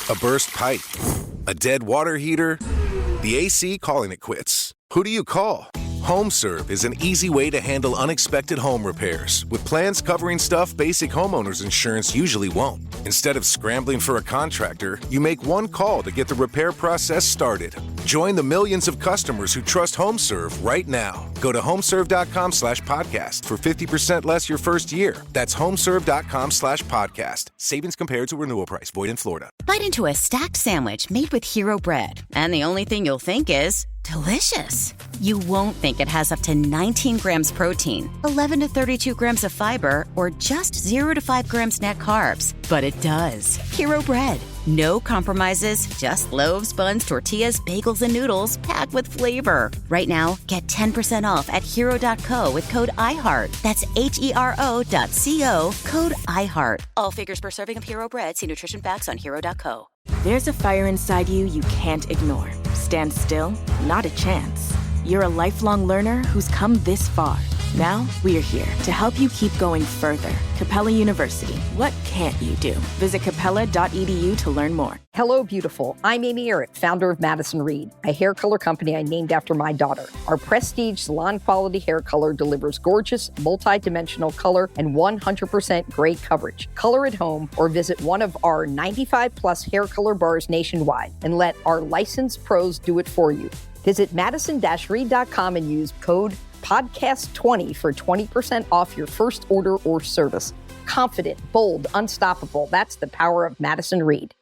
A burst pipe? A dead water heater? The AC calling it quits? Who do you call? HomeServe is an easy way to handle unexpected home repairs with plans covering stuff basic homeowners insurance usually won't. Instead of scrambling for a contractor, you make one call to get the repair process started. Join the millions of customers who trust HomeServe right now. Go to homeserve.com/podcast for 50% less your first year. That's homeserve.com/podcast. Savings compared to renewal price. Void in Florida. Bite into a stacked sandwich made with Hero Bread, and the only thing you'll think is delicious. You won't think it has up to 19 grams protein, 11 to 32 grams of fiber, or just 0 to 5 grams net carbs. But it does. Hero Bread. No compromises, just loaves, buns, tortillas, bagels, and noodles packed with flavor. Right now, get 10% off at hero.co with code IHEART. That's HERO.co, code IHEART. All figures per serving of Hero Bread. See nutrition facts on hero.co. There's a fire inside you can't ignore. Stand still? Not a chance. You're a lifelong learner who's come this far. Now, we're here to help you keep going further. Capella University. What can't you do? Visit capella.edu to learn more. Hello, beautiful. I'm Amy Eric, founder of Madison Reed, a hair color company I named after my daughter. Our prestige salon quality hair color delivers gorgeous, multi-dimensional color and 100% gray coverage. Color at home or visit one of our 95 plus hair color bars nationwide and let our licensed pros do it for you. Visit madison-reed.com and use code podcast20 for 20% off your first order or service. Confident, bold, unstoppable. That's the power of Madison Reed.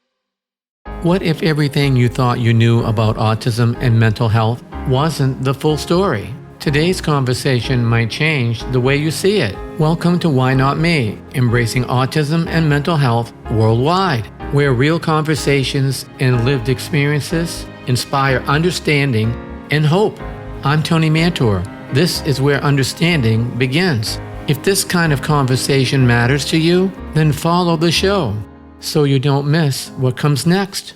What if everything you thought you knew about autism and mental health wasn't the full story? Today's conversation might change the way you see it. Welcome to Why Not Me? Embracing autism and mental health worldwide, where real conversations and lived experiences inspire understanding and hope. I'm Tony Mantor. This is where understanding begins. If this kind of conversation matters to you, then follow the show so you don't miss what comes next.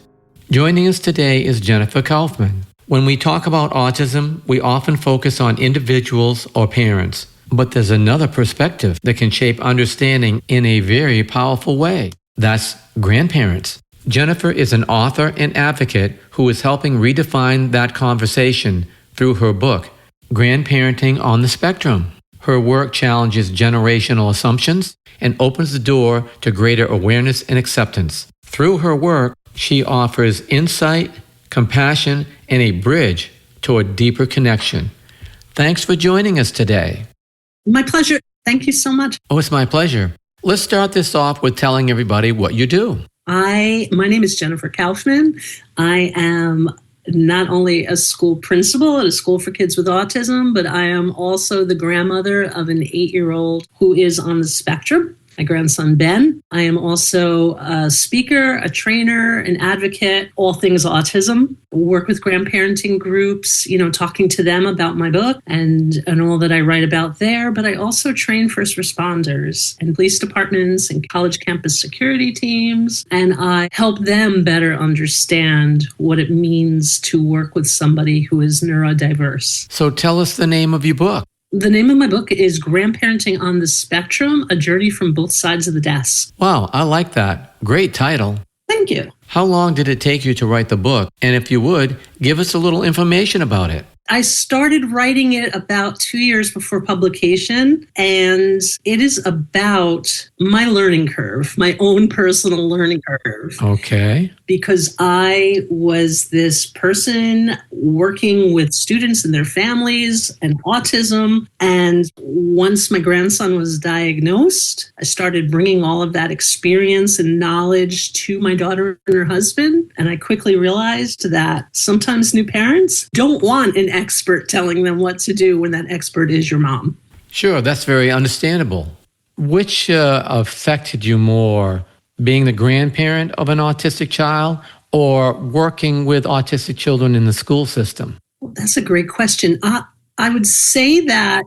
Joining us today is Jennifer Kaufman. When we talk about autism, we often focus on individuals or parents, but there's another perspective that can shape understanding in a very powerful way. That's grandparents. Jennifer is an author and advocate who is helping redefine that conversation through her book, Grandparenting on the Spectrum. Her work challenges generational assumptions and opens the door to greater awareness and acceptance. Through her work, she offers insight, compassion, and a bridge toward deeper connection. Thanks for joining us today. My pleasure. Thank you so much. Oh, it's my pleasure. Let's start this off with telling everybody what you do. My name is Jennifer Kaufman. I am not only a school principal at a school for kids with autism, but I am also the grandmother of an 8-year-old who is on the spectrum, my grandson, Ben. I am also a speaker, a trainer, an advocate, all things autism. Work with grandparenting groups, talking to them about my book and all that I write about there. But I also train first responders and police departments and college campus security teams. And I help them better understand what it means to work with somebody who is neurodiverse. So tell us the name of your book. The name of my book is Grandparenting on the Spectrum, A Journey from Both Sides of the Desk. Wow, I like that. Great title. Thank you. How long did it take you to write the book? And if you would, give us a little information about it. I started writing it about 2 years before publication, and it is about my learning curve, my own personal learning curve. Okay. Because I was this person working with students and their families and autism. And once my grandson was diagnosed, I started bringing all of that experience and knowledge to my daughter and her husband. And I quickly realized that sometimes new parents don't want an expert telling them what to do when that expert is your mom. Sure, that's very understandable. Which affected you more, being the grandparent of an autistic child or working with autistic children in the school system? Well, that's a great question. I would say that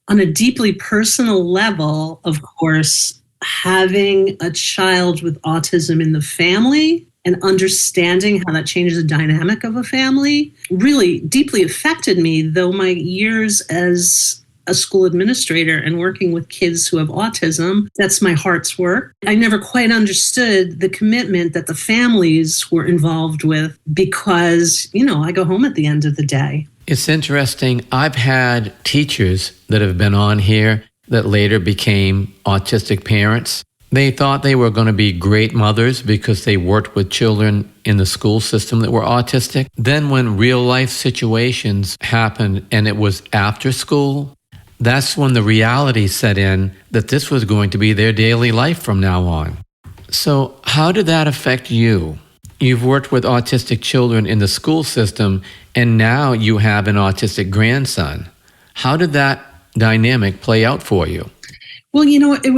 on a deeply personal level, of course, having a child with autism in the family and understanding how that changes the dynamic of a family really deeply affected me, though my years as a school administrator and working with kids who have autism, that's my heart's work. I never quite understood the commitment that the families were involved with because, I go home at the end of the day. It's interesting. I've had teachers that have been on here that later became autistic parents. They thought they were going to be great mothers because they worked with children in the school system that were autistic. Then when real life situations happened and it was after school, that's when the reality set in that this was going to be their daily life from now on. So how did that affect you? You've worked with autistic children in the school system, and now you have an autistic grandson. How did that dynamic play out for you? Well, it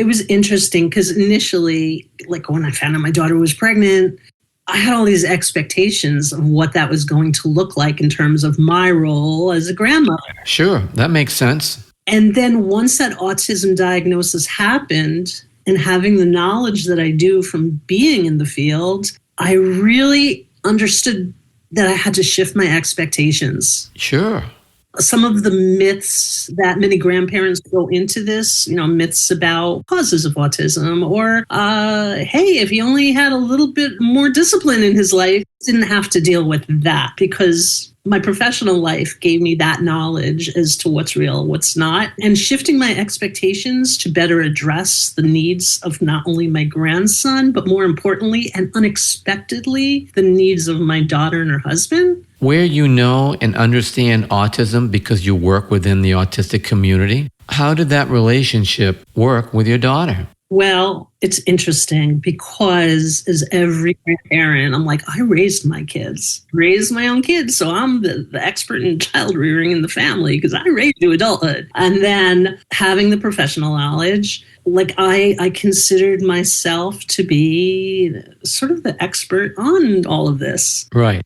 was interesting because initially, like when I found out my daughter was pregnant, I had all these expectations of what that was going to look like in terms of my role as a grandmother. Sure, that makes sense. And then once that autism diagnosis happened and having the knowledge that I do from being in the field, I really understood that I had to shift my expectations. Sure. Some of the myths that many grandparents go into this, myths about causes of autism or, hey, if he only had a little bit more discipline in his life, didn't have to deal with that because my professional life gave me that knowledge as to what's real, what's not, and shifting my expectations to better address the needs of not only my grandson, but more importantly and unexpectedly, the needs of my daughter and her husband. Where you know and understand autism because you work within the autistic community, how did that relationship work with your daughter? Well, it's interesting because as every grandparent, I'm like, I raised my own kids. So I'm the expert in child rearing in the family because I raised to adulthood. And then having the professional knowledge, like I considered myself to be sort of the expert on all of this. Right.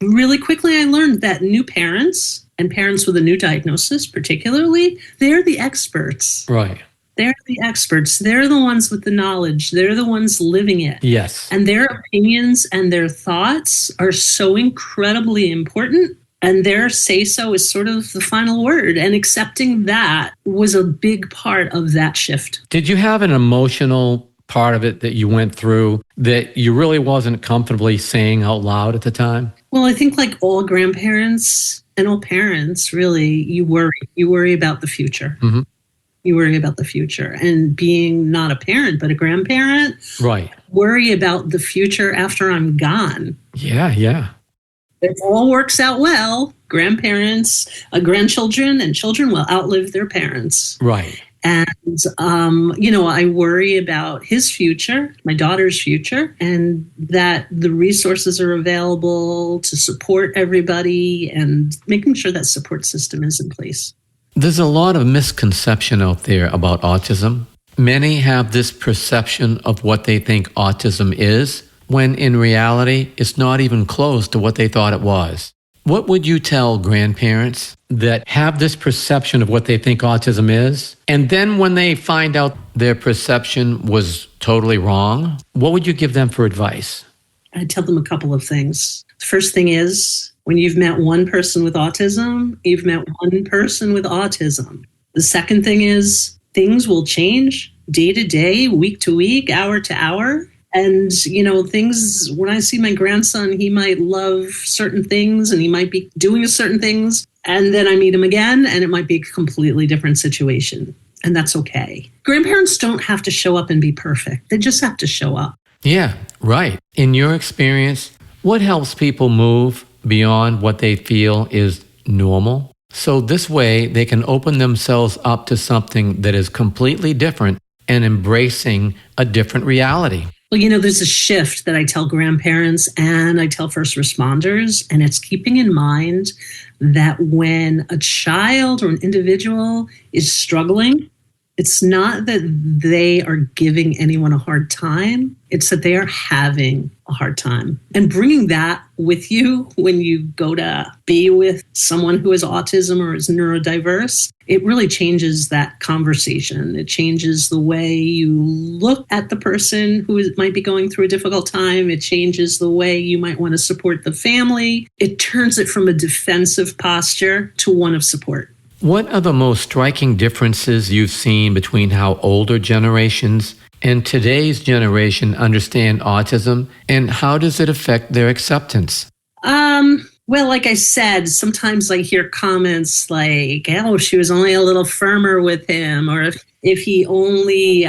Really quickly, I learned that new parents and parents with a new diagnosis, particularly, they're the experts. Right. They're the experts. They're the ones with the knowledge. They're the ones living it. Yes. And their opinions and their thoughts are so incredibly important. And their say-so is sort of the final word. And accepting that was a big part of that shift. Did you have an emotional part of it that you went through that you really wasn't comfortably saying out loud at the time? Well, I think like all grandparents and all parents, really, you worry about the future. Mm-hmm. You worry about the future. And being not a parent, but a grandparent, right? Worry about the future after I'm gone. Yeah. If all works out well, grandparents, grandchildren and children will outlive their parents. Right. And, I worry about his future, my daughter's future, and that the resources are available to support everybody and making sure that support system is in place. There's a lot of misconception out there about autism. Many have this perception of what they think autism is, when in reality, it's not even close to what they thought it was. What would you tell grandparents that have this perception of what they think autism is, and then when they find out their perception was totally wrong, what would you give them for advice? I'd tell them a couple of things. The first thing is, when you've met one person with autism, you've met one person with autism. The second thing is, things will change day to day, week to week, hour to hour. And, things, when I see my grandson, he might love certain things and he might be doing certain things. And then I meet him again and it might be a completely different situation. And that's okay. Grandparents don't have to show up and be perfect. They just have to show up. Yeah, right. In your experience, what helps people move beyond what they feel is normal? So this way they can open themselves up to something that is completely different and embracing a different reality. Well, there's a shift that I tell grandparents and I tell first responders, and it's keeping in mind that when a child or an individual is struggling, it's not that they are giving anyone a hard time. It's that they are having a hard time. And bringing that with you when you go to be with someone who has autism or is neurodiverse, it really changes that conversation. It changes the way you look at the person who might be going through a difficult time. It changes the way you might want to support the family. It turns it from a defensive posture to one of support. What are the most striking differences you've seen between how older generations and today's generation understand autism, and how does it affect their acceptance? Well, like I said, sometimes I hear comments like, oh, she was only a little firmer with him, or if he only,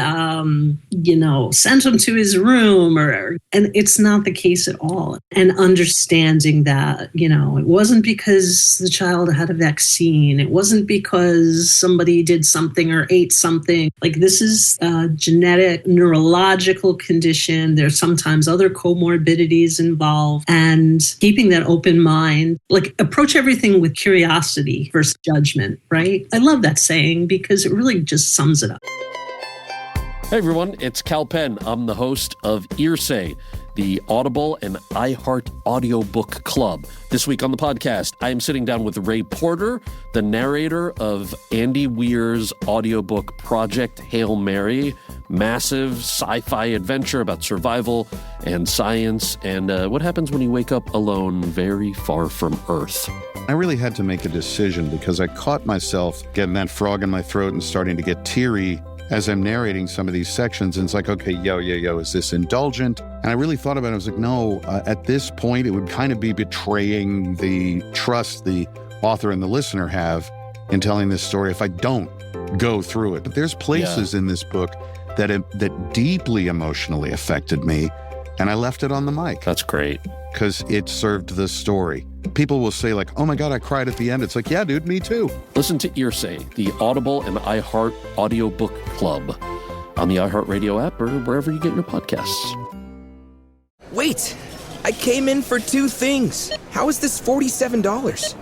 sent him to his room, and it's not the case at all. And understanding that, it wasn't because the child had a vaccine. It wasn't because somebody did something or ate something. Like, this is a genetic, neurological condition. There's sometimes other comorbidities involved, and keeping that open mind, like approach everything with curiosity versus judgment, right? I love that saying because it really just sums it up. Hey everyone, it's Cal Penn. I'm the host of Earsay, the Audible and iHeart audiobook club. This week on the podcast, I am sitting down with Ray Porter, the narrator of Andy Weir's audiobook Project Hail Mary, massive sci-fi adventure about survival and science and what happens when you wake up alone very far from Earth. I really had to make a decision because I caught myself getting that frog in my throat and starting to get teary as I'm narrating some of these sections. And it's like, okay, yo, is this indulgent? And I really thought about it. I was like, no, at this point, it would kind of be betraying the trust the author and the listener have in telling this story if I don't go through it. But there's places in this book that deeply emotionally affected me, and I left it on the mic. That's great. Because it served the story. People will say like, oh my God, I cried at the end. It's like, yeah, dude, me too. Listen to Earsay, the Audible and iHeart audiobook club on the iHeartRadio app or wherever you get your podcasts. Wait, I came in for two things. How is this $47?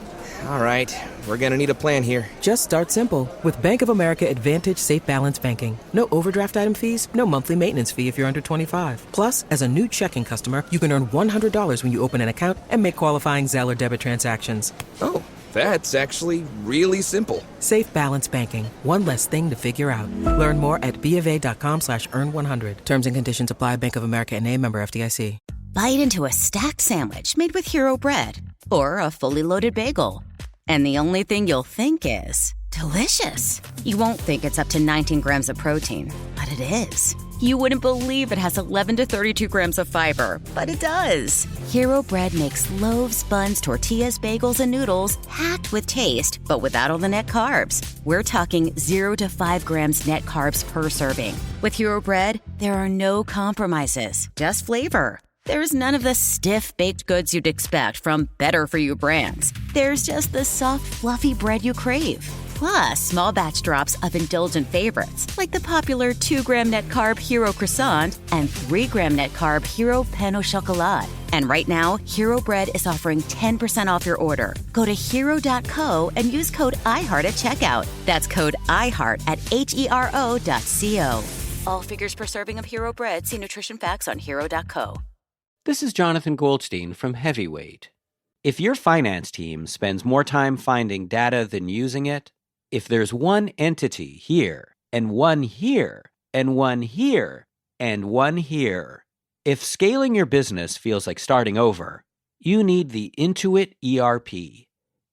All right, we're gonna need a plan here. Just start simple. With Bank of America Advantage Safe Balance Banking. No overdraft item fees, no monthly maintenance fee if you're under 25. Plus, as a new checking customer, you can earn $100 when you open an account and make qualifying Zelle or debit transactions. Oh, that's actually really simple. Safe Balance Banking. One less thing to figure out. Learn more at BofA.com/earn100. Terms and conditions apply. Bank of America N.A. member FDIC. Bite into a stacked sandwich made with Hero Bread or a fully loaded bagel. And the only thing you'll think is delicious. You won't think it's up to 19 grams of protein, but it is. You wouldn't believe it has 11 to 32 grams of fiber, but it does. Hero Bread makes loaves, buns, tortillas, bagels, and noodles packed with taste, but without all the net carbs. We're talking 0 to 5 grams net carbs per serving. With Hero Bread, there are no compromises, just flavor. There's none of the stiff baked goods you'd expect from better-for-you brands. There's just the soft, fluffy bread you crave. Plus, small batch drops of indulgent favorites, like the popular 2-gram net carb Hero Croissant and 3-gram net carb Hero Pain au Chocolat. And right now, Hero Bread is offering 10% off your order. Go to hero.co and use code IHEART at checkout. That's code IHEART at HERO.co. All figures per serving of Hero Bread. See nutrition facts on hero.co. This is Jonathan Goldstein from Heavyweight. If your finance team spends more time finding data than using it, if there's one entity here, and one here, and one here, and one here, if scaling your business feels like starting over, you need the Intuit ERP.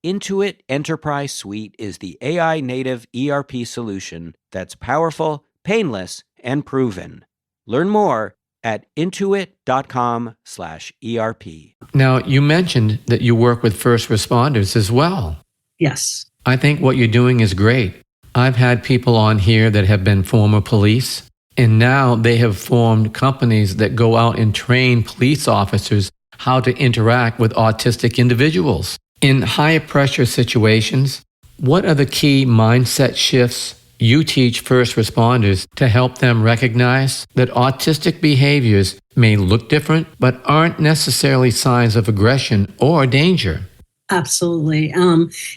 Intuit Enterprise Suite is the AI-native ERP solution that's powerful, painless, and proven. Learn more at intuit.com/ERP. Now, you mentioned that you work with first responders as well. Yes. I think what you're doing is great. I've had people on here that have been former police, and now they have formed companies that go out and train police officers how to interact with autistic individuals. In high pressure situations, what are the key mindset shifts you teach first responders to help them recognize that autistic behaviors may look different, but aren't necessarily signs of aggression or danger? Absolutely.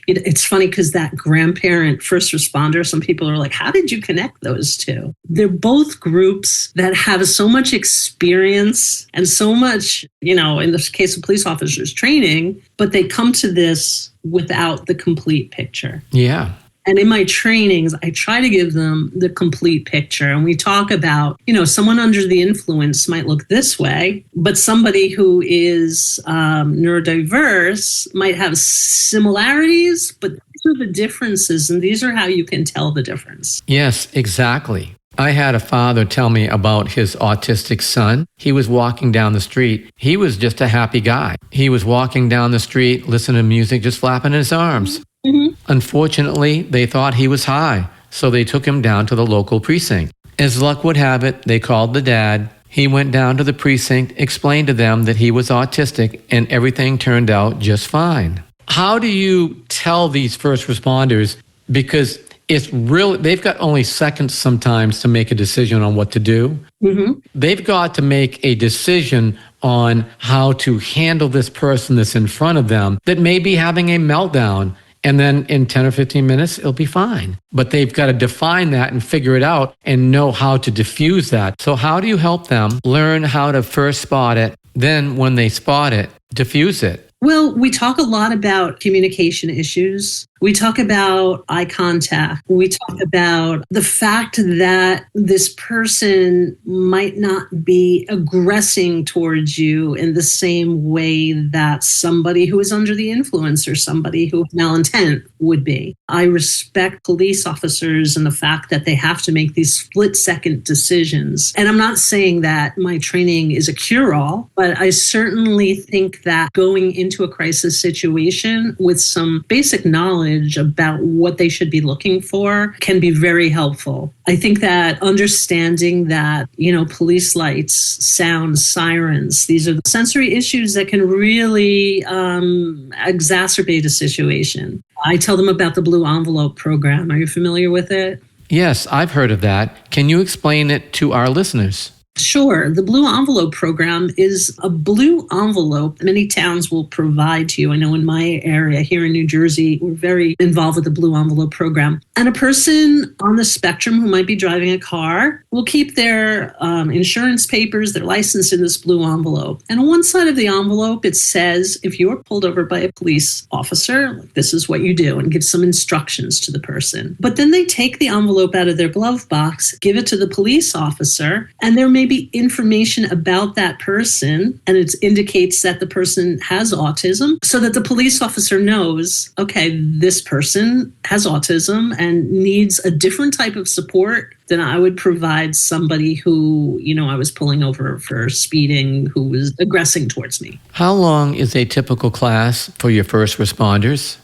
It's funny because that grandparent first responder, some people are like, how did you connect those two? They're both groups that have so much experience and so much, in this case of police officers, training, but they come to this without the complete picture. Yeah. And in my trainings, I try to give them the complete picture. And we talk about, someone under the influence might look this way, but somebody who is neurodiverse might have similarities, but are the differences, and these are how you can tell the difference. Yes, exactly. I had a father tell me about his autistic son. He was walking down the street. He was just a happy guy. He was walking down the street, listening to music, just flapping his arms. Mm-hmm. Unfortunately, they thought he was high, so they took him down to the local precinct. As luck would have it, they called the dad. He went down to the precinct, explained to them that he was autistic, and everything turned out just fine. How do you tell these first responders? Because it's really, they've got only seconds sometimes to make a decision on what to do. Mm-hmm. They've got to make a decision on how to handle this person that's in front of them that may be having a meltdown. And then in 10 or 15 minutes, it'll be fine. But they've got to define that and figure it out and know how to diffuse that. So how do you help them learn how to first spot it, then when they spot it, diffuse it? Well, we talk a lot about communication issues. We talk about eye contact. We talk about the fact that this person might not be aggressing towards you in the same way that somebody who is under the influence or somebody who has malintent would be. I respect police officers and the fact that they have to make these split-second decisions. And I'm not saying that my training is a cure-all, but I certainly think that going into a crisis situation with some basic knowledge about what they should be looking for can be very helpful. I think that understanding that, police lights, sounds, sirens, these are the sensory issues that can really exacerbate a situation. I tell them about the Blue Envelope program. Are you familiar with it? Yes, I've heard of that. Can you explain it to our listeners? Sure. The Blue Envelope program is a blue envelope many towns will provide to you. I know in my area here in New Jersey, we're very involved with the Blue Envelope program. And a person on the spectrum who might be driving a car will keep their insurance papers, their license in this blue envelope. And on one side of the envelope, it says, if you are pulled over by a police officer, this is what you do, and give some instructions to the person. But then they take the envelope out of their glove box, give it to the police officer, and there may be information about that person, and it indicates that the person has autism, so that the police officer knows, okay, this person has autism and needs a different type of support than I would provide somebody who, I was pulling over for speeding, who was aggressing towards me. How long is a typical class for your first responders?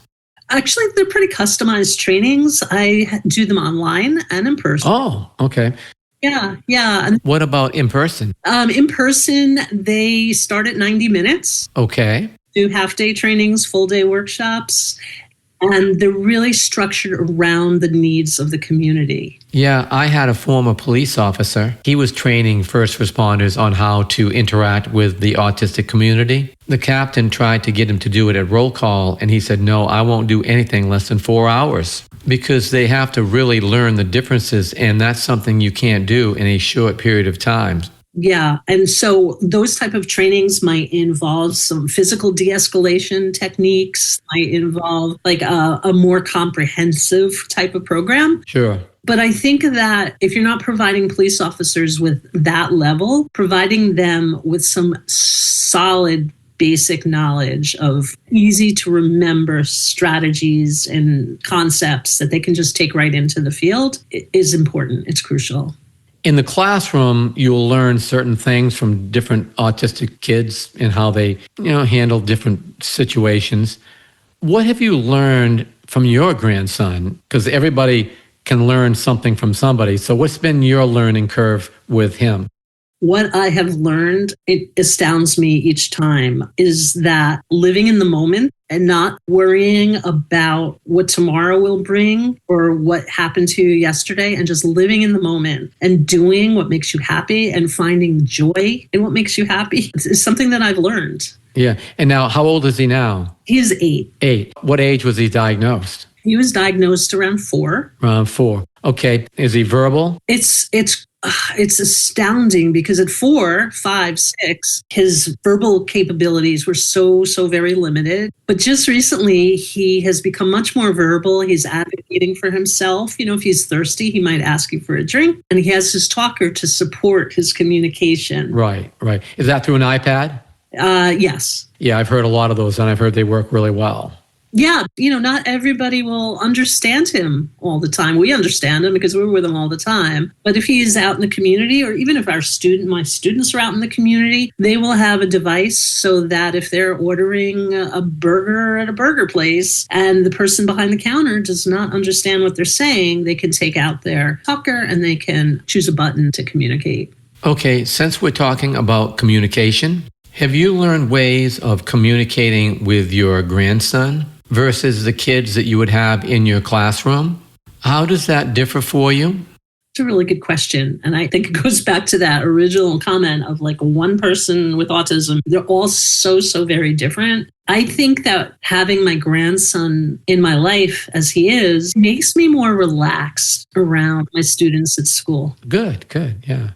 Actually, they're pretty customized trainings. I do them online and in person. Oh, okay. Yeah. And what about in person? In person, they start at 90 minutes. Okay. Do half-day trainings, full-day workshops, and they're really structured around the needs of the community. Yeah, I had a former police officer. He was training first responders on how to interact with the autistic community. The captain tried to get him to do it at roll call, and he said, no, I won't do anything less than 4 hours. Because they have to really learn the differences, and that's something you can't do in a short period of time. Yeah. And so those type of trainings might involve some physical de-escalation techniques, might involve like a more comprehensive type of program. Sure. But I think that if you're not providing police officers with that level, providing them with some solid basic knowledge of easy to remember strategies and concepts that they can just take right into the field is important. It's crucial. In the classroom, you'll learn certain things from different autistic kids and how they, handle different situations. What have you learned from your grandson? Because everybody can learn something from somebody. So what's been your learning curve with him? What I have learned, it astounds me each time, is that living in the moment and not worrying about what tomorrow will bring or what happened to you yesterday, and just living in the moment and doing what makes you happy and finding joy in what makes you happy is something that I've learned. Yeah. And now, how old is he now? He's 8. 8. What age was he diagnosed? He was diagnosed around 4. Around 4. Okay. Is he verbal? It's astounding because at 4, 5, 6, his verbal capabilities were so very limited. But just recently, he has become much more verbal. He's advocating for himself. If he's thirsty, he might ask you for a drink. And he has his talker to support his communication. Right. Is that through an iPad? Yes. Yeah, I've heard a lot of those, and I've heard they work really well. Yeah, not everybody will understand him all the time. We understand him because we're with him all the time. But if he is out in the community, or even if my students are out in the community, they will have a device so that if they're ordering a burger at a burger place and the person behind the counter does not understand what they're saying, they can take out their talker and they can choose a button to communicate. Okay, since we're talking about communication, have you learned ways of communicating with your grandson versus the kids that you would have in your classroom? How does that differ for you? It's a really good question. And I think it goes back to that original comment of like one person with autism. They're all so very different. I think that having my grandson in my life as he is makes me more relaxed around my students at school. Good, yeah.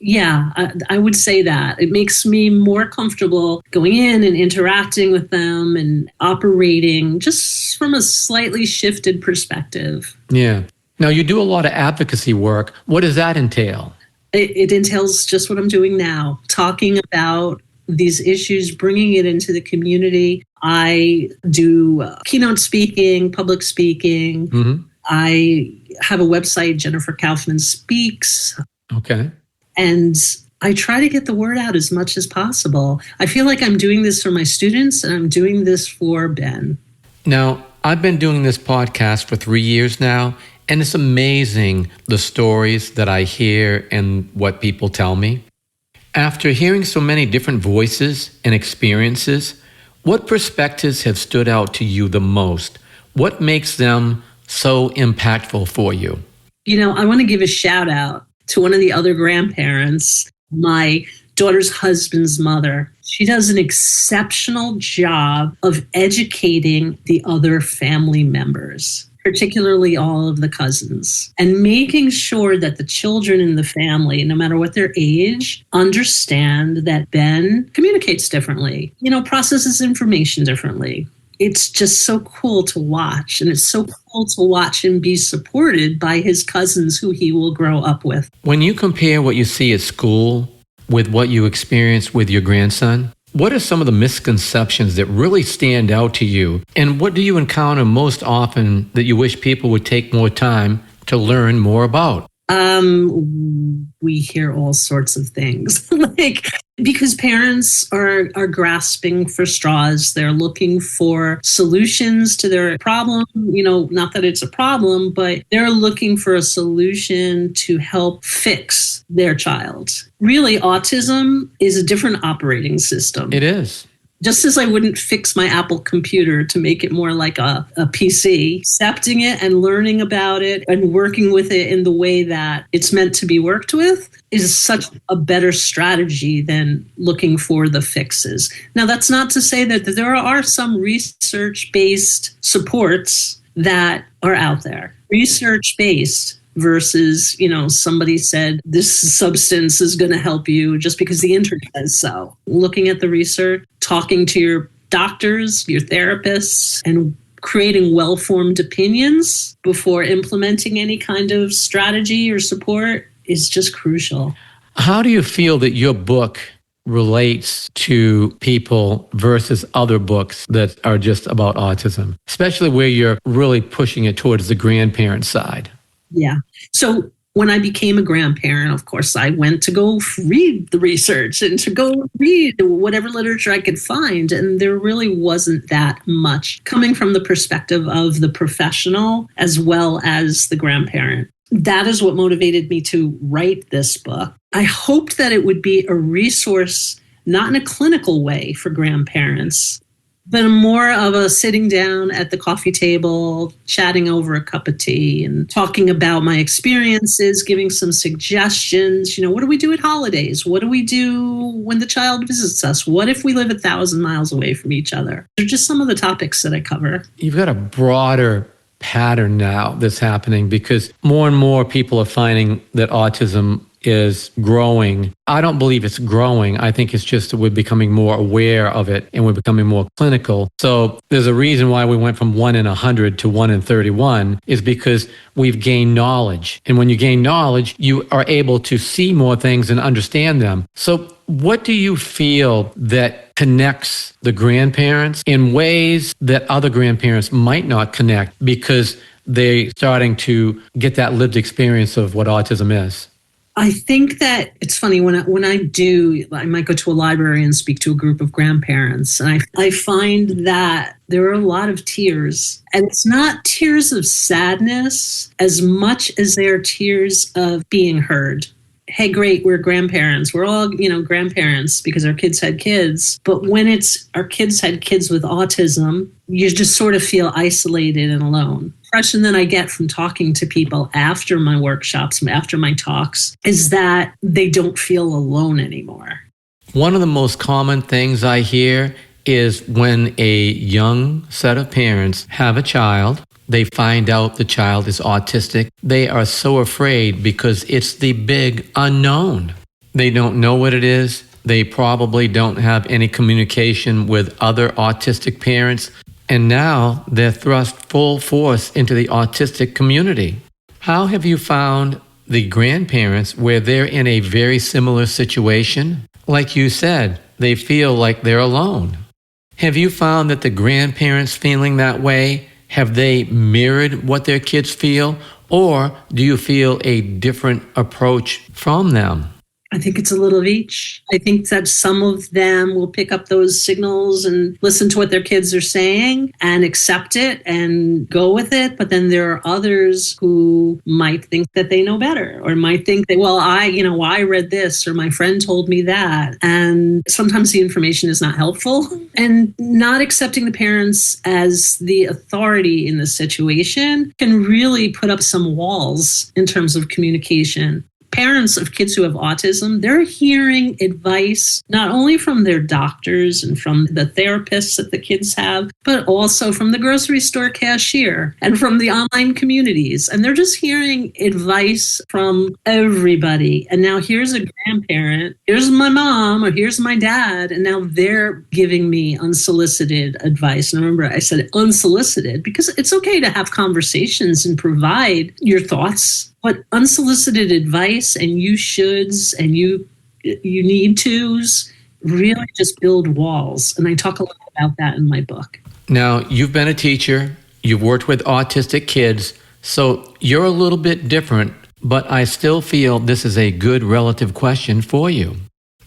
Yeah, I would say that. It makes me more comfortable going in and interacting with them and operating just from a slightly shifted perspective. Yeah. Now, you do a lot of advocacy work. What does that entail? It entails just what I'm doing now, talking about these issues, bringing it into the community. I do keynote speaking, public speaking. Mm-hmm. I have a website, Jennifer Kaufman Speaks. Okay. And I try to get the word out as much as possible. I feel like I'm doing this for my students and I'm doing this for Ben. Now, I've been doing this podcast for 3 years now, and it's amazing the stories that I hear and what people tell me. After hearing so many different voices and experiences, what perspectives have stood out to you the most? What makes them so impactful for you? I want to give a shout out to one of the other grandparents, my daughter's husband's mother. She does an exceptional job of educating the other family members, particularly all of the cousins, and making sure that the children in the family, no matter what their age, understand that Ben communicates differently, processes information differently. It's just so cool to watch. And it's so cool to watch him be supported by his cousins who he will grow up with. When you compare what you see at school with what you experience with your grandson, what are some of the misconceptions that really stand out to you? And what do you encounter most often that you wish people would take more time to learn more about? We hear all sorts of things, because parents are grasping for straws. They're looking for solutions to their problem. Not that it's a problem, but they're looking for a solution to help fix their child. Really, autism is a different operating system. It is. Just as I wouldn't fix my Apple computer to make it more like a PC, accepting it and learning about it and working with it in the way that it's meant to be worked with is such a better strategy than looking for the fixes. Now, that's not to say that there are some research-based supports that are out there. Research-based versus, somebody said this substance is going to help you just because the internet says so. Looking at the research, talking to your doctors, your therapists, and creating well-formed opinions before implementing any kind of strategy or support is just crucial. How do you feel that your book relates to people versus other books that are just about autism, especially where you're really pushing it towards the grandparent side? Yeah. So when I became a grandparent, of course, I went to go read the research and to go read whatever literature I could find. And there really wasn't that much coming from the perspective of the professional as well as the grandparent. That is what motivated me to write this book. I hoped that it would be a resource, not in a clinical way for grandparents, but more of a sitting down at the coffee table, chatting over a cup of tea and talking about my experiences, giving some suggestions. What do we do at holidays? What do we do when the child visits us? What if we live 1,000 miles away from each other? They're just some of the topics that I cover. You've got a broader pattern now that's happening because more and more people are finding that autism is growing. I don't believe it's growing. I think it's just that we're becoming more aware of it and we're becoming more clinical. So there's a reason why we went from 1 in 100 to 1 in 31 is because we've gained knowledge. And when you gain knowledge, you are able to see more things and understand them. So what do you feel that connects the grandparents in ways that other grandparents might not connect because they're starting to get that lived experience of what autism is? I think that it's funny when I might go to a library and speak to a group of grandparents, and I find that there are a lot of tears, and it's not tears of sadness as much as they are tears of being heard. Hey, great, we're grandparents. We're all, grandparents because our kids had kids. But when it's our kids had kids with autism, you just sort of feel isolated and alone. The impression that I get from talking to people after my workshops, after my talks, is that they don't feel alone anymore. One of the most common things I hear is when a young set of parents have a child, they find out the child is autistic. They are so afraid because it's the big unknown. They don't know what it is. They probably don't have any communication with other autistic parents. And now they're thrust full force into the autistic community. How have you found the grandparents where they're in a very similar situation? Like you said, they feel like they're alone. Have you found that the grandparents feeling that way, have they mirrored what their kids feel, or do you feel a different approach from them? I think it's a little of each. I think that some of them will pick up those signals and listen to what their kids are saying and accept it and go with it. But then there are others who might think that they know better or might think that, well, I read this or my friend told me that. And sometimes the information is not helpful. And not accepting the parents as the authority in the situation can really put up some walls in terms of communication. Parents of kids who have autism, they're hearing advice not only from their doctors and from the therapists that the kids have, but also from the grocery store cashier and from the online communities. And they're just hearing advice from everybody. And now here's a grandparent, here's my mom, or here's my dad, and now they're giving me unsolicited advice. And remember, I said unsolicited because it's okay to have conversations and provide your thoughts. But unsolicited advice and you shoulds and you need tos really just build walls. And I talk a lot about that in my book. Now, you've been a teacher, you've worked with autistic kids, so you're a little bit different, but I still feel this is a good relative question for you.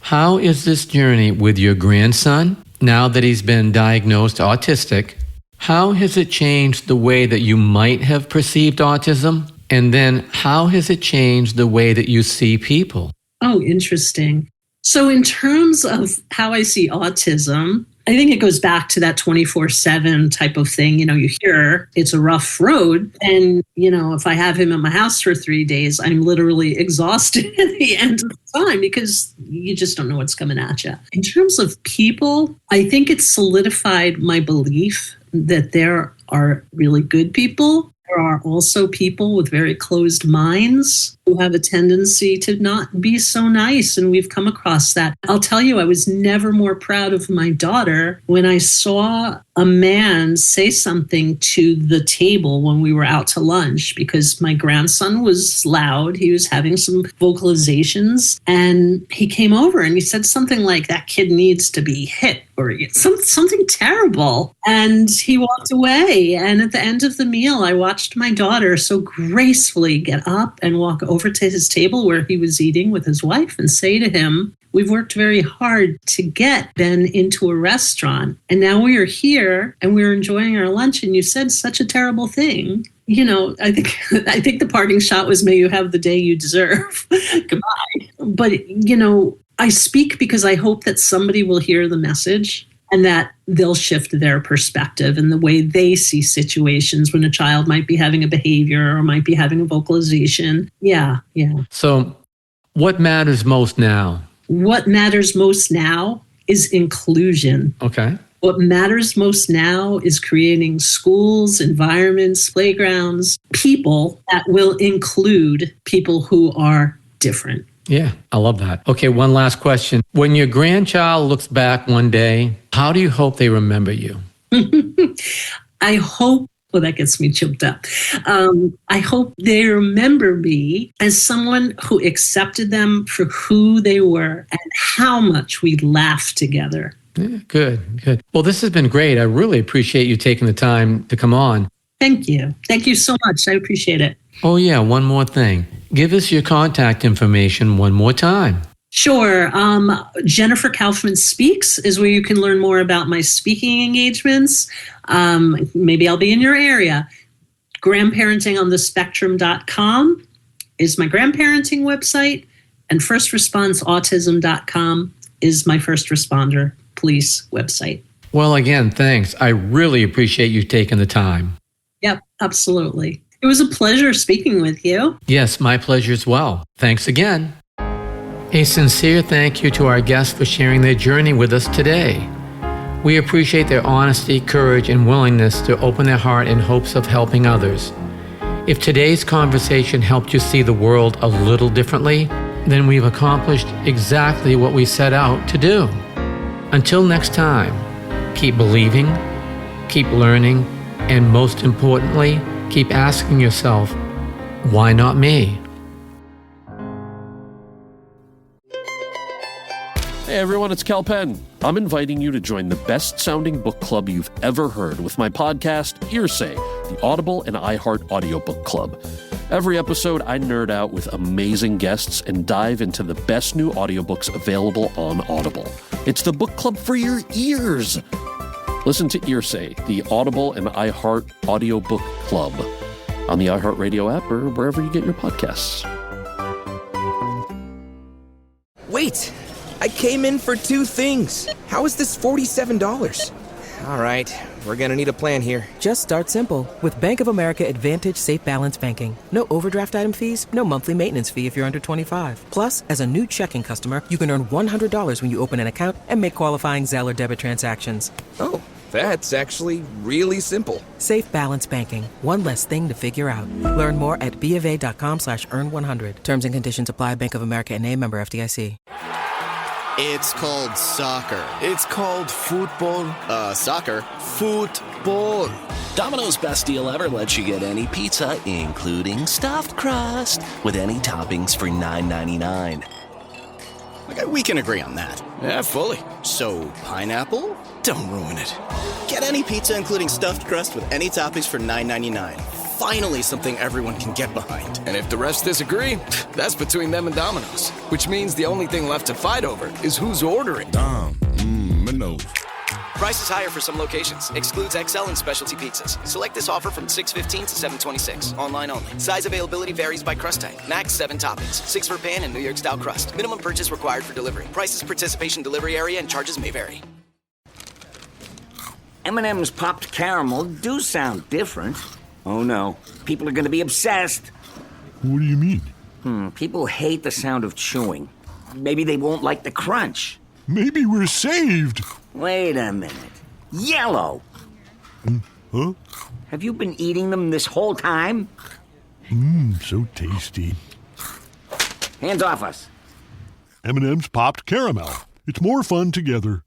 How is this journey with your grandson, now that he's been diagnosed autistic? How has it changed the way that you might have perceived autism? And then how has it changed the way that you see people? Oh, interesting. So in terms of how I see autism, I think it goes back to that 24/7 type of thing. You hear it's a rough road. And, if I have him at my house for 3 days, I'm literally exhausted at the end of the time because you just don't know what's coming at you. In terms of people, I think it's solidified my belief that there are really good people. There are also people with very closed minds who have a tendency to not be so nice, and we've come across that. I'll tell you, I was never more proud of my daughter when I saw a man say something to the table when we were out to lunch because my grandson was loud. He was having some vocalizations, and he came over and he said something like, that kid needs to be hit or something terrible. And he walked away. And at the end of the meal, I watched my daughter so gracefully get up and walk over to his table where he was eating with his wife and say to him, we've worked very hard to get Ben into a restaurant. And now we are here and we're enjoying our lunch. And you said such a terrible thing. I think the parting shot was, may you have the day you deserve. Goodbye. But, I speak because I hope that somebody will hear the message and that they'll shift their perspective and the way they see situations when a child might be having a behavior or might be having a vocalization. Yeah. So what matters most now? What matters most now is inclusion. Okay. What matters most now is creating schools, environments, playgrounds, people that will include people who are different. Yeah, I love that. Okay, one last question. When your grandchild looks back one day, how do you hope they remember you? I hope, well, that gets me choked up. I hope they remember me as someone who accepted them for who they were and how much we laughed together. Yeah, good. Well, this has been great. I really appreciate you taking the time to come on. Thank you. Thank you so much. I appreciate it. Oh, yeah, one more thing. Give us your contact information one more time. Sure. Jennifer Kaufman Speaks is where you can learn more about my speaking engagements. Maybe I'll be in your area. Grandparentingonthespectrum.com is my grandparenting website, and firstresponseautism.com is my first responder police website. Well, again, thanks. I really appreciate you taking the time. Yep, absolutely. It was a pleasure speaking with you. Yes, my pleasure as well. Thanks again. A sincere thank you to our guests for sharing their journey with us today. We appreciate their honesty, courage, and willingness to open their heart in hopes of helping others. If today's conversation helped you see the world a little differently, then we've accomplished exactly what we set out to do. Until next time, keep believing, keep learning, and most importantly, keep asking yourself, why not me? Hey everyone, it's Cal Penn. I'm inviting you to join the best-sounding book club you've ever heard with my podcast, Hearsay, the Audible and iHeart audiobook club. Every episode, I nerd out with amazing guests and dive into the best new audiobooks available on Audible. It's the book club for your ears. Listen to Hearsay, the Audible and iHeart audiobook club on the iHeartRadio app or wherever you get your podcasts. Wait! I came in for two things. How is this $47? All right, we're gonna need a plan here. Just start simple. With Bank of America Advantage Safe Balance Banking. No overdraft item fees, no monthly maintenance fee if you're under 25. Plus, as a new checking customer, you can earn $100 when you open an account and make qualifying Zelle or debit transactions. Oh, that's actually really simple. Safe Balance Banking. One less thing to figure out. Learn more at BofA.com/earn100. Terms and conditions apply. Bank of America N.A., member FDIC. It's called soccer. It's called football. Soccer. Football. Domino's best deal ever lets you get any pizza, including stuffed crust, with any toppings for $9.99. Okay, we can agree on that. Yeah, fully. So, pineapple? Don't ruin it. Get any pizza, including stuffed crust, with any toppings for $9.99. Finally, something everyone can get behind. And if the rest disagree, that's between them and Domino's. Which means the only thing left to fight over is who's ordering. Domino's. Price is higher for some locations. Excludes XL and specialty pizzas. Select this offer from $6.15 to $7.26. Online only. Size availability varies by crust type. Max 7 toppings. 6 for pan and New York style crust. Minimum purchase required for delivery. Prices, participation, delivery area, and charges may vary. M&M's popped caramel do sound different. Oh no, people are going to be obsessed. What do you mean? People hate the sound of chewing. Maybe they won't like the crunch. Maybe we're saved. Wait a minute. Yellow! Huh? Have you been eating them this whole time? So tasty. Hands off us. M&M's popped caramel. It's more fun together.